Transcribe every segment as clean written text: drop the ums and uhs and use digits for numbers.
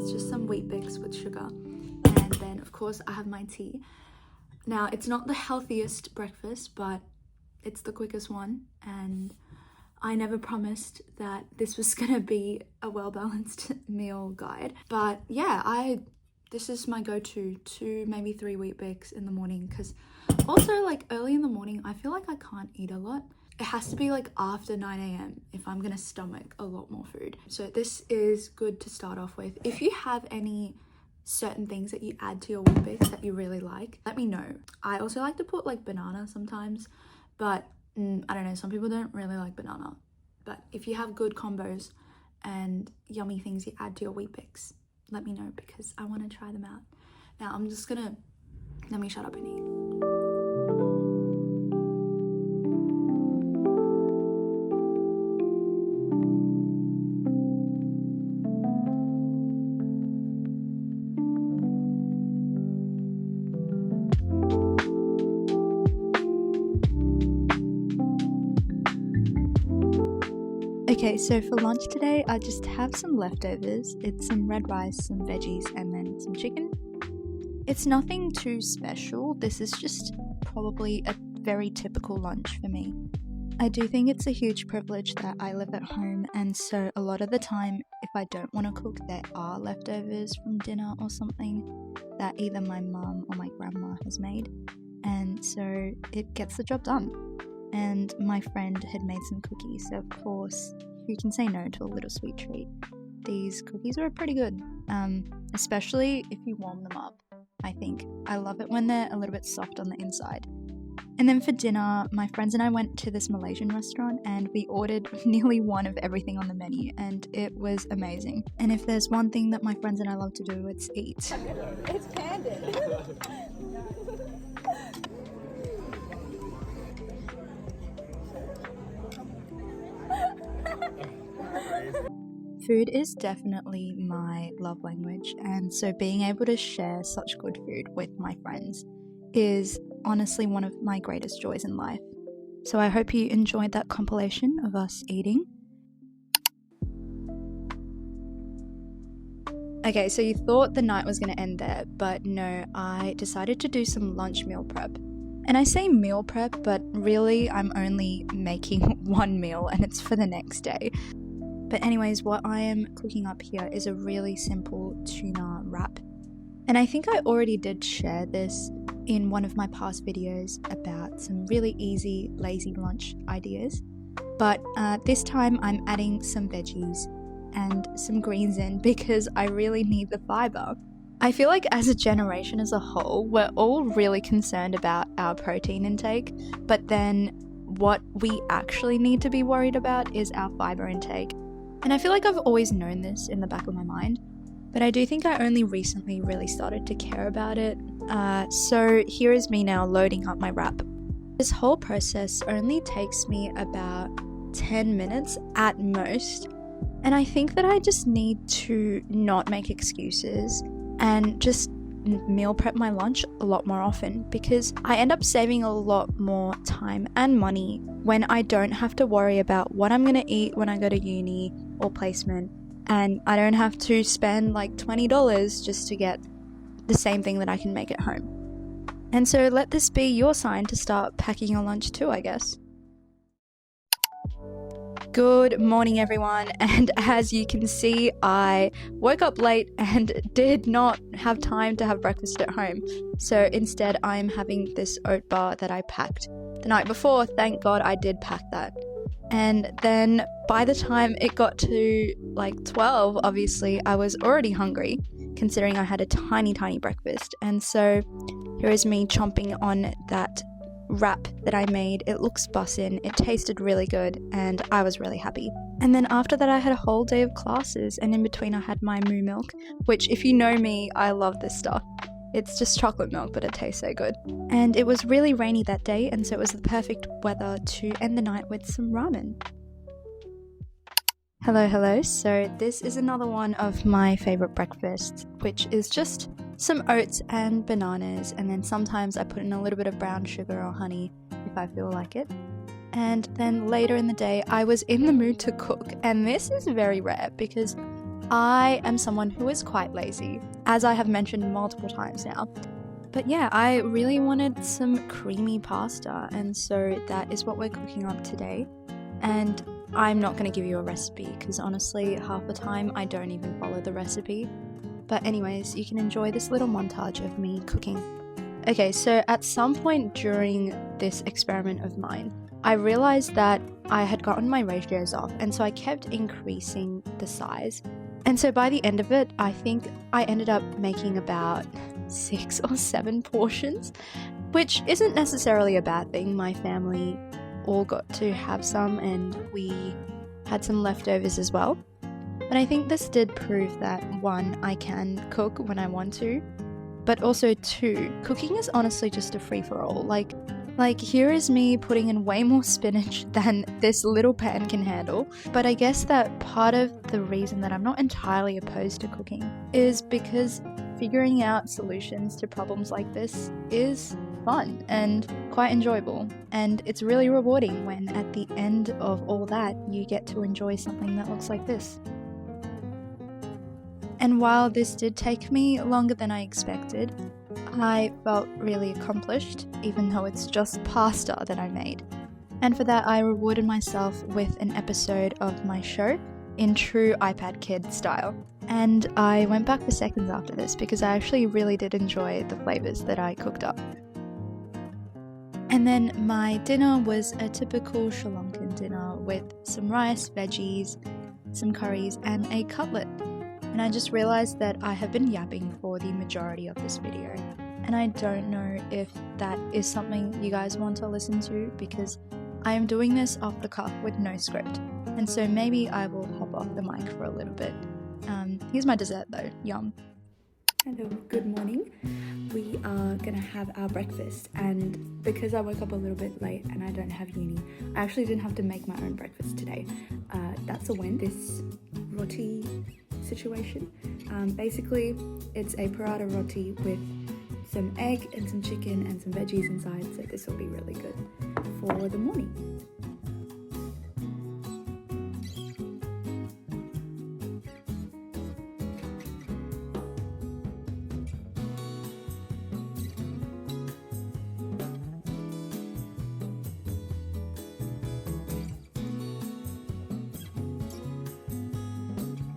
It's just some wheat bix with sugar. And then, of course, I have my tea. Now, it's not the healthiest breakfast, but it's the quickest one. And I never promised that this was gonna be a well-balanced meal guide. But yeah, this is my go-to, 2, maybe 3 wheat bix in the morning, because also like early in the morning, I feel like I can't eat a lot. It has to be like after 9 a.m. if I'm gonna stomach a lot more food. So this is good to start off with. If you have any certain things that you add to your wheat bix that you really like, let me know. I also like to put like banana sometimes, but I don't know, some people don't really like banana. But if you have good combos and yummy things you add to your wheat bix, let me know, because I want to try them out. Now I'm just gonna, let me shut up and eat. Okay, so for lunch today, I just have some leftovers. It's some red rice, some veggies, and then some chicken. It's nothing too special. This is just probably a very typical lunch for me. I do think it's a huge privilege that I live at home, and so a lot of the time, if I don't want to cook, there are leftovers from dinner or something that either my mum or my grandma has made, and so it gets the job done. And my friend had made some cookies, so of course you can say no to a little sweet treat. These cookies were pretty good, especially if you warm them up. I think I love it when they're a little bit soft on the inside. And then for dinner, my friends and I went to this Malaysian restaurant and we ordered nearly one of everything on the menu, and it was amazing. And if there's one thing that my friends and I love to do, it's eat. It's candid. Food is definitely my love language, and so being able to share such good food with my friends is honestly one of my greatest joys in life. So I hope you enjoyed that compilation of us eating. Okay, so you thought the night was going to end there, but no, I decided to do some lunch meal prep. And I say meal prep, but really I'm only making one meal and it's for the next day. But anyways, what I am cooking up here is a really simple tuna wrap. And I think I already did share this in one of my past videos about some really easy, lazy lunch ideas. But this time I'm adding some veggies and some greens in because I really need the fiber. I feel like as a generation as a whole, we're all really concerned about our protein intake, but then what we actually need to be worried about is our fiber intake. And I feel like I've always known this in the back of my mind, but I do think I only recently really started to care about it. So here is me now loading up my wrap. This whole process only takes me about 10 minutes at most, and I think that I just need to not make excuses and just meal prep my lunch a lot more often, because I end up saving a lot more time and money when I don't have to worry about what I'm gonna eat when I go to uni or placement, and I don't have to spend like $20 just to get the same thing that I can make at home. And so let this be your sign to start packing your lunch too, I guess. Good morning everyone, and as you can see, I woke up late and did not have time to have breakfast at home. So instead I'm having this oat bar that I packed the night before. Thank God I did pack that. And then by the time it got to like 12, obviously I was already hungry, considering I had a tiny breakfast. And so here is me chomping on that wrap that I made. It looks bussin', it tasted really good, and I was really happy. And then after that I had a whole day of classes, and in between I had my moo milk, which if you know me, I love this stuff. It's just chocolate milk, but it tastes so good. And it was really rainy that day, and so it was the perfect weather to end the night with some ramen. Hello, so this is another one of my favorite breakfasts, which is just some oats and bananas, and then sometimes I put in a little bit of brown sugar or honey if I feel like it. And then later in the day I was in the mood to cook, and this is very rare because I am someone who is quite lazy, as I have mentioned multiple times now. But yeah, I really wanted some creamy pasta, and so that is what we're cooking up today. And I'm not going to give you a recipe because honestly, half the time I don't even follow the recipe. But anyways, you can enjoy this little montage of me cooking. Okay, so at some point during this experiment of mine, I realized that I had gotten my ratios off, and so I kept increasing the size. And so by the end of it, I think I ended up making about 6 or 7 portions, which isn't necessarily a bad thing. My family all got to have some, and we had some leftovers as well. But I think this did prove that 1, I can cook when I want to, but also 2, cooking is honestly just a free-for-all. Like here is me putting in way more spinach than this little pan can handle. But I guess that part of the reason that I'm not entirely opposed to cooking is because figuring out solutions to problems like this is fun and quite enjoyable. And it's really rewarding when at the end of all that, you get to enjoy something that looks like this. And while this did take me longer than I expected, I felt really accomplished, even though it's just pasta that I made. And for that, I rewarded myself with an episode of my show in true iPad Kid style. And I went back for seconds after this because I actually really did enjoy the flavours that I cooked up. And then my dinner was a typical Sri Lankan dinner with some rice, veggies, some curries, and a cutlet. And I just realised that I have been yapping for the majority of this video. And I don't know if that is something you guys want to listen to because I am doing this off the cuff with no script. And so maybe I will hop off the mic for a little bit. Here's my dessert though, yum. Hello, good morning. We are gonna have our breakfast, and because I woke up a little bit late and I don't have uni, I actually didn't have to make my own breakfast today. That's a win. This roti situation. Basically, it's a paratha roti with some egg and some chicken and some veggies inside, so this will be really good for the morning.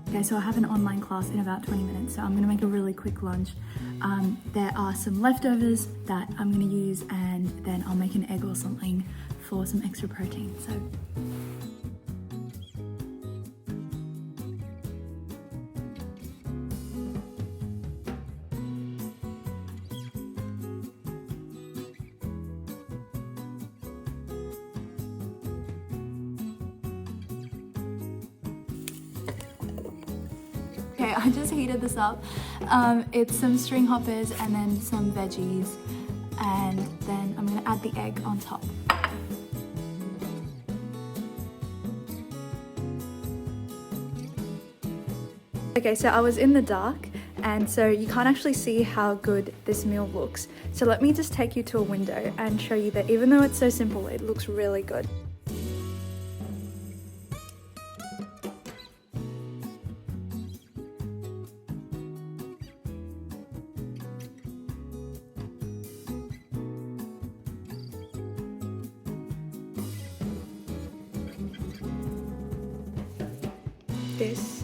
Okay, so I have an online class in about 20 minutes, so I'm gonna make a really quick lunch. There are some leftovers that I'm gonna use, and then I'll make an egg or something for some extra protein. So. Okay, I just heated this up. It's some string hoppers and then some veggies, and then I'm gonna add the egg on top. Okay, so I was in the dark, and so you can't actually see how good this meal looks. So let me just take you to a window and show you that even though it's so simple, it looks really good. This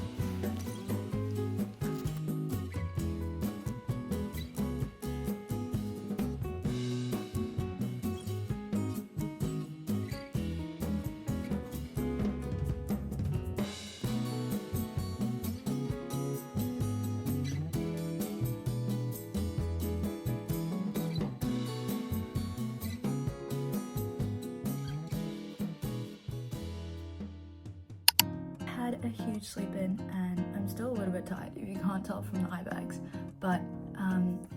had a huge sleep in, and I'm still a little bit tired if you can't tell from the eye bags, but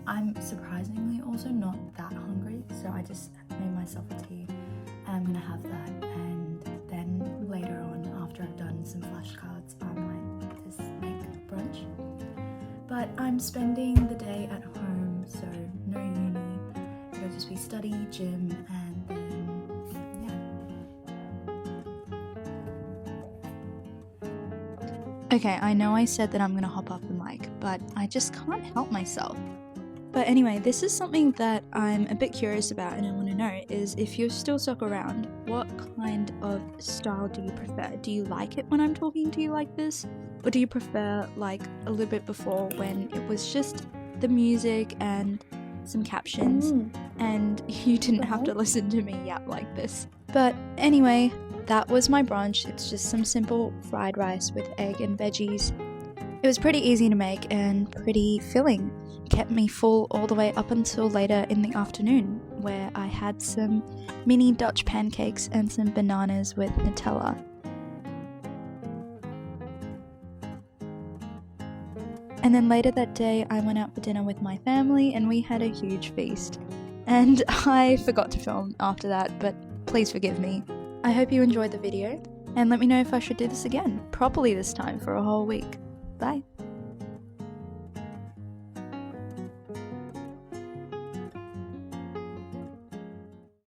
I'm surprisingly also not that hungry, so I just made myself a tea and I'm gonna have that, and then later on after I've done some flashcards I might just make brunch. But I'm spending the day at home, so no uni, it'll just be study, gym, and then Okay, I know I said that I'm gonna hop off the mic, but I just can't help myself. But anyway, this is something that I'm a bit curious about and I want to know is if you're still stuck around, what kind of style do you prefer? Do you like it when I'm talking to you like this? Or do you prefer like a little bit before when it was just the music and some captions and you didn't have to listen to me yap like this? But anyway, that was my brunch. It's just some simple fried rice with egg and veggies. It was pretty easy to make and pretty filling. Kept me full all the way up until later in the afternoon, where I had some mini Dutch pancakes and some bananas with Nutella. And then later that day I went out for dinner with my family and we had a huge feast. And I forgot to film after that, but please forgive me. I hope you enjoyed the video and let me know if I should do this again, properly this time for a whole week. Bye.